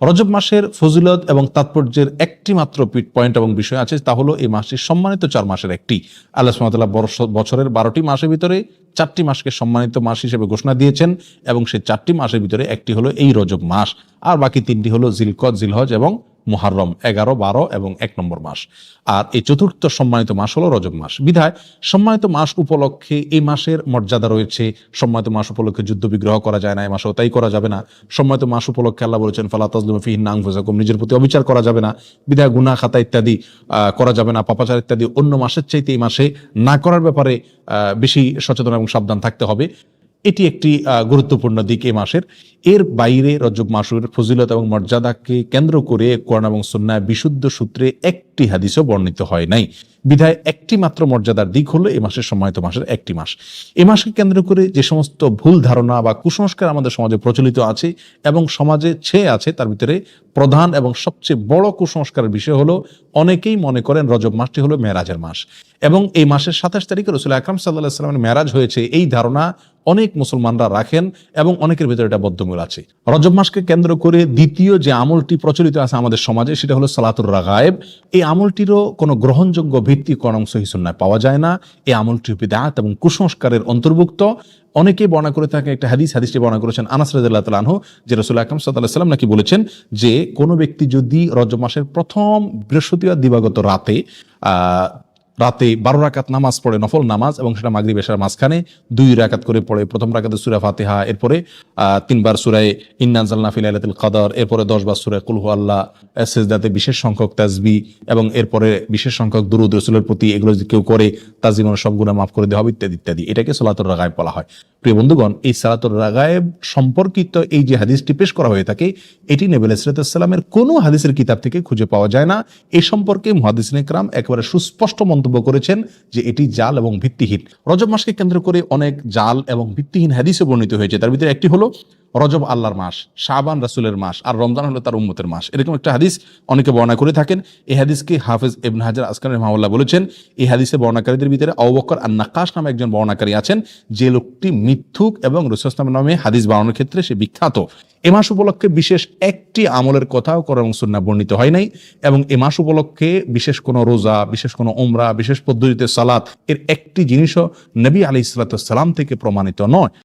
রজব মাসের ফজিলত এবং তাৎপর্যের একটি মাত্র পয়েন্ট এবং বিষয় আছে, তা হলো এই মাসটি সম্মানিত 4 মাসের একটি। আল্লাহ সুবহানাহু ওয়া তাআলা বছরের 12টি মাসের ভিতরে 4টি মাসকে সম্মানিত মাস হিসেবে ঘোষণা দিয়েছেন, এবং সেই 4টি মাসের ভিতরে একটি হলো এই রজব মাস, আর বাকি 3টি হলো জিলকদ, জিলহজ এবং মুহাররম, 11, 12 এবং 1 নম্বর মাস। আর এই চতুর্থ সম্মানিত মাস হলো রজব মাস। বিধায় সম্মানিত মাস উপলক্ষে এই মাসের মর্যাদা রয়েছে। সম্মানিত মাস উপলক্ষে যুদ্ধ বিগ্রহ করা যায় না, এই মাসেও তাই করা যাবে না। সম্মানিত মাস উপলক্ষে আল্লাহ বলেছেন ফালা তাজলিমু ফিহিন্না আনফুসাকুম, নিজের প্রতি অবিচার করা যাবে না। বিধায় গুনাহ খাতা ইত্যাদি করা যাবে না, পাপাচার ইত্যাদি অন্য মাসের চাইতে এই মাসে না করার ব্যাপারে বেশি সচেতন এবং সাবধান থাকতে হবে। এটি একটি গুরুত্বপূর্ণ দিক এই মাসের। এর বাইরে রজব মাসের ফজিলত এবং মর্যাদাকে কেন্দ্র করে কোরআন এবং সুন্নাহ বিশুদ্ধ সূত্রে একটি হাদিসও বর্ণিত হয় নাই। বিধায় একটি মাত্র মর্যাদার দিক হলো এই মাসের সম্মানিত মাসের একটি মাস। এই মাসকে কেন্দ্র করে যে সমস্ত ভুল ধারণা বা কুসংস্কার আমাদের সমাজে প্রচলিত আছে এবং সমাজে ছেয়ে আছে, তার ভিতরে প্রধান এবং সবচেয়ে বড় কুসংস্কারের বিষয় হলো অনেকেই মনে করেন রজব মাসটি হলো মেরাজের মাস, এবং এই মাসের 27 তারিখে রাসূল আকরাম সাল্লাল্লাহু আলাইহি ওয়াসাল্লামের মেরাজ হয়েছে, এই ধারণা অনেক মুসলমানরা রাখেন এবং অনেকের ভিতরে এটা বদ্ধমূল আছে। রজব মাসকে কেন্দ্র করে দ্বিতীয় যে আমলটি প্রচলিত আছে আমাদের সমাজে, সেটা হলো সালাতুর রাগায়েব। এই আমলটিরও কোনো গ্রহণযোগ্য ভিত্তি কোরআন সহিহ সুন্নাহয় পাওয়া যায় না। এই আমলটি বিদআত এবং কুসংস্কারের অন্তর্ভুক্ত। অনেকেই বর্ণনা করে থাকে একটা হাদিসটি বর্ণনা করেছেন আনাস রাদিয়াল্লাহু তাআলা আনহু, যে রাসূল আকরাম সাল্লাল্লাহু আলাইহি ওয়াসাল্লাম নাকি বলেছেন যে কোনো ব্যক্তি যদি রজব মাসের প্রথম বৃহস্পতিবার দিবাগত রাতে 12 রাকাত নামাজ পড়ে, নফল নামাজ, এবং সেটা মাগরিব এশার মাঝখানে 2 রাকাত করে পড়ে, প্রথম রাকাতে সূরা ফাতিহা, এরপরে 3 বার সূরা ইন্না আনজালনা ফি লাইলাতুল কদর, এরপরে 10 বার সূরা কুল হুয়াল্লাহ, সিজদাতে বিশেষ সংখ্যক তাসবিহ, এবং এরপরে বিশেষ সংখ্যক দুরূদ রাসূলের প্রতি, এগুলো যদি কেউ করে তার জীবনের সব গুনাহ মাফ করে দেওয়া হবে ইত্যাদি ইত্যাদি। এটাকে সালাতুর রাগায়েব বলা হয়। প্রিয় বন্ধুগণ, এই সালাতুর রাগায়েব সম্পর্কিত এই যে হাদিসটি পেশ করা হয়ে থাকে, এটি নবী আলাইহিস সালামের কোনো হাদিসের কিতাব থেকে খুঁজে পাওয়া যায় না। এই সম্পর্কে মুহাদ্দিসিনে কেরাম একেবারে সুস্পষ্ট মন্তব্য করেছেন যে এটি জাল এবং ভিত্তিহীন। রজব মাসকে কেন্দ্র করে অনেক জাল এবং ভিত্তিহীন হাদিসে বর্ণিত হয়েছে। তার ভিতরে একটি হলো রজব আল্লাহর মাস, শাবান রাসূলের মাস, আর রমজান হলো তার উম্মতের মাস। এরকম একটা হাদিস অনেকে বর্ণনা করে থাকেন। এই হাদিসকে হাফেজ ইবনে হাজার আসকালানি রাহিমাহুল্লাহ বলেছেন, এই হাদিসে বর্ণনাকারীদের ভিতরে আবু বকর আন-নাক্কাশ নামে একজন বর্ণনাকারী আছেন, যে লোকটি মিথ্যুক এবং রাসূল সাল্লাল্লাহু আলাইহি ওয়াসাল্লাম নামে হাদিস বানানোর ক্ষেত্রে সে বিখ্যাত। এ মাস উপলক্ষে বিশেষ একটি আমলের কথাও কোরআন এবং সুন্নাহ বর্ণিত হয় নাই, এবং এ মাস উপলক্ষে বিশেষ কোনো রোজা, বিশেষ কোনো উমরা, বিশেষ পদ্ধতিতে সালাত, এর একটি জিনিসও নবী আলাইহিস সালাতু ওয়াস সালাম থেকে প্রমাণিত নয়।